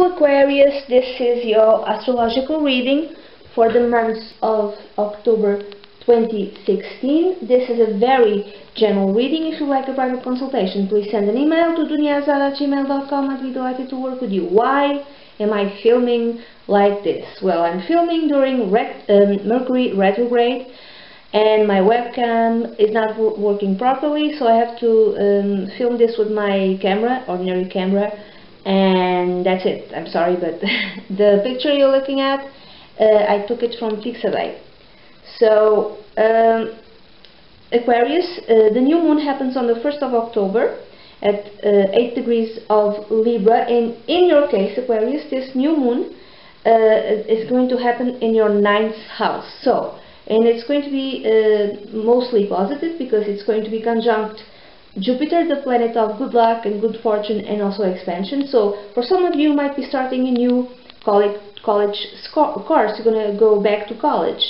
Hello Aquarius, this is your astrological reading for the month of October 2016. This is a very general reading. If you like a private consultation, please send an email to duniazar@gmail.com and we'd be delighted to work with you. Why am I filming like this? Well, I'm filming during Mercury retrograde and my webcam is not working properly, so I have to film this with my camera, ordinary camera, and that's it. I'm sorry, but the picture you're looking at, I took it from Pixabay. So Aquarius, the new moon happens on the 1st of October at 8 degrees of Libra, and in your case Aquarius, this new moon is going to happen in your 9th house. And it's going to be mostly positive because it's going to be conjunct Jupiter, the planet of good luck and good fortune and also expansion. So for some of you might be starting a new college course. You're going to go back to college.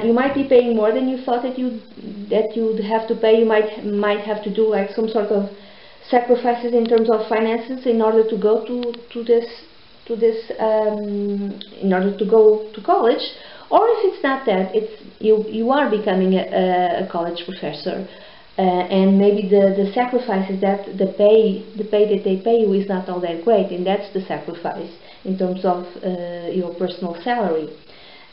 You might be paying more than you thought that you'd have to pay. You might have to do like some sort of sacrifices in terms of finances in order to go in order to go to college. Or if it's not that, you are becoming a college professor, and maybe the sacrifice is that the pay that they pay you is not all that great, and that's the sacrifice in terms of your personal salary.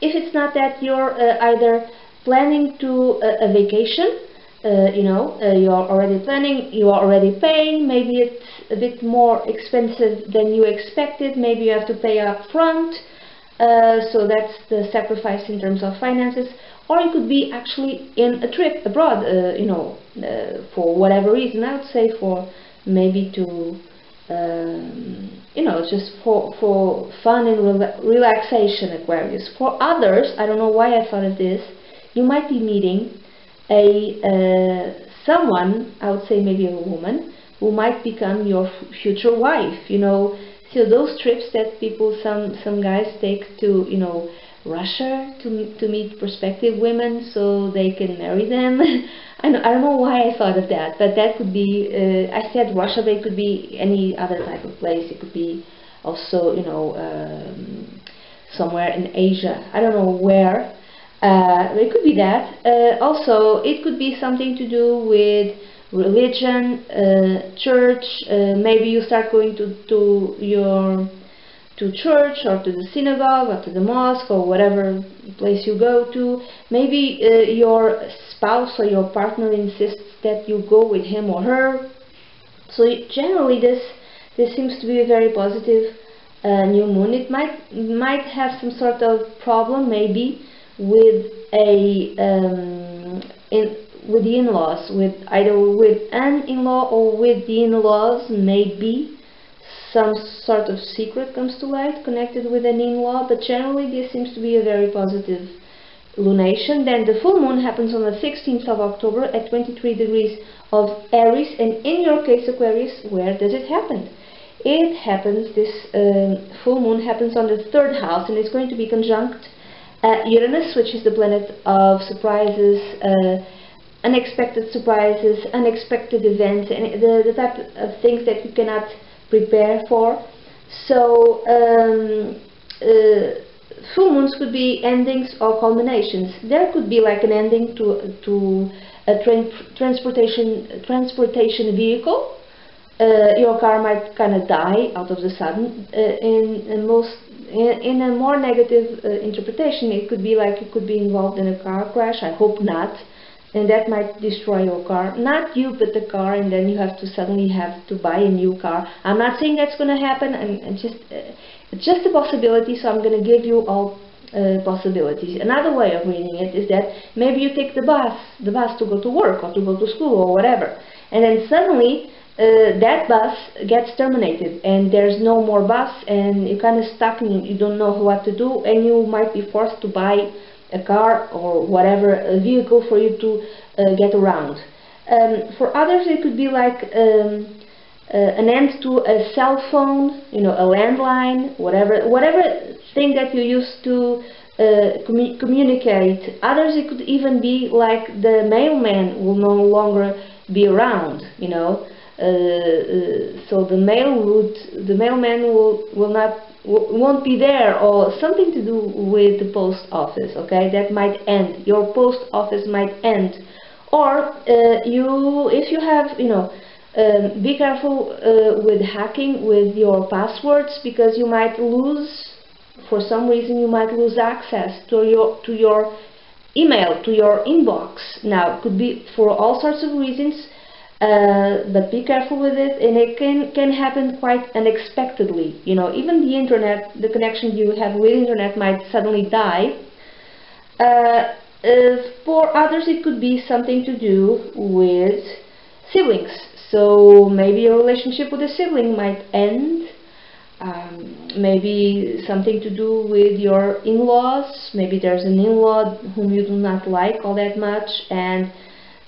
If it's not that, you're either planning to a vacation, you're already planning, you are already paying, maybe it's a bit more expensive than you expected, maybe you have to pay up front. So that's the sacrifice in terms of finances. Or it could be actually in a trip abroad, for whatever reason. I would say for maybe to, just for fun and relaxation, Aquarius. For others, I don't know why I thought of this, you might be meeting someone, I would say maybe a woman, who might become your future wife, So those trips that some guys take to, Russia to meet prospective women so they can marry them. I don't know why I thought of that, but that could be, I said Russia, but it could be any other type of place. It could be also, somewhere in Asia. I don't know where. It could be that. Also, it could be something to do with religion, church. Maybe you start going to church or to the synagogue or to the mosque or whatever place you go to. Maybe your spouse or your partner insists that you go with him or her. So generally this seems to be a very positive new moon. It might have some sort of problem maybe with with the in-laws, either with an in-law or with the in-laws. Maybe some sort of secret comes to light connected with an in-law, but generally this seems to be a very positive lunation. Then the full moon happens on the 16th of October at 23 degrees of Aries, and in your case Aquarius, where does it happen? It happens, this full moon happens on the 3rd house, and it's going to be conjunct Uranus, which is the planet of surprises, unexpected surprises, unexpected events, and the type of things that you cannot prepare for. So full moons could be endings or culminations. There could be like an ending to a transportation vehicle. Your car might kind of die out of the sudden. In a more negative interpretation, it could be like you could be involved in a car crash. I hope not. And that might destroy your car. Not you, but the car, and then you have to suddenly have to buy a new car. I'm not saying that's going to happen, and it's just a possibility, so I'm going to give you all possibilities. Another way of reading it is that maybe you take the bus to go to work or to go to school or whatever, and then suddenly that bus gets terminated and there's no more bus, and you're kind of stuck and you don't know what to do, and you might be forced to buy a car or whatever, a vehicle for you to get around. For others it could be like an end to a cell phone, a landline, whatever thing that you use to communicate. Others it could even be like the mailman will no longer be around, So the mailman won't be there, or something to do with the post office. Okay, that might end. Your post office might end, or if you have, be careful with hacking with your passwords, because you might lose, for some reason, you might lose access to your email, to your inbox. Now, it could be for all sorts of reasons, but be careful with it, and it can happen quite unexpectedly. Even the internet, the connection you have with internet might suddenly die. For others, it could be something to do with siblings. So maybe a relationship with a sibling might end. Maybe something to do with your in-laws. Maybe there's an in-law whom you do not like all that much, and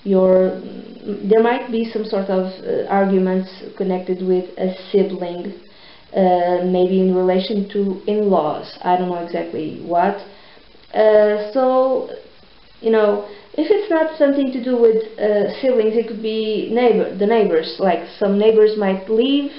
there might be some sort of arguments connected with a sibling, maybe in relation to in-laws. I don't know exactly what. So, if it's not something to do with siblings, it could be the neighbors. Like, some neighbors might leave,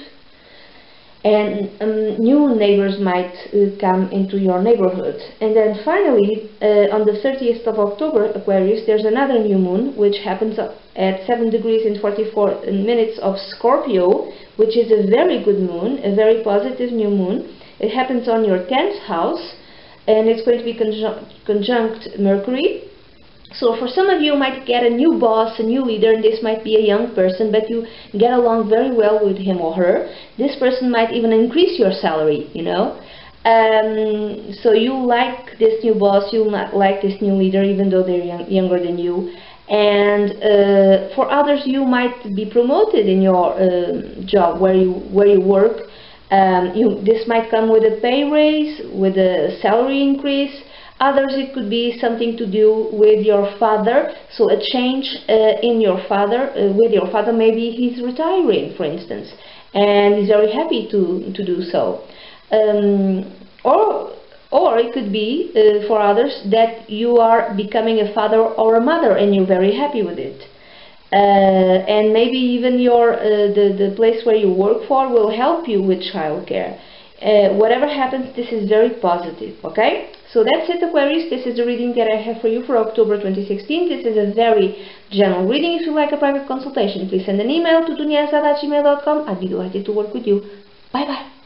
and new neighbors might come into your neighborhood. And then finally, on the 30th of October, Aquarius, there's another new moon, which happens at 7 degrees and 44 minutes of Scorpio, which is a very good moon, a very positive new moon. It happens on your 10th house, and it's going to be conjunct Mercury. So for some of you, might get a new boss, a new leader, and this might be a young person, but you get along very well with him or her. This person might even increase your salary, So you like this new boss, you might like this new leader, even though they're younger than you. And for others, you might be promoted in your job where you work. This might come with a pay raise, with a salary increase. Others, it could be something to do with your father, so a change in your father, with your father. Maybe he's retiring, for instance, and he's very happy to do so. Or it could be, for others, that you are becoming a father or a mother, and you're very happy with it. And maybe even the place where you work for will help you with childcare. Whatever happens, this is very positive, okay? So that's it, Aquarius. This is the reading that I have for you for October 2016. This is a very general reading. If you like a private consultation, please send an email to dunyasa@gmail.com. I'd be delighted to work with you. Bye-bye.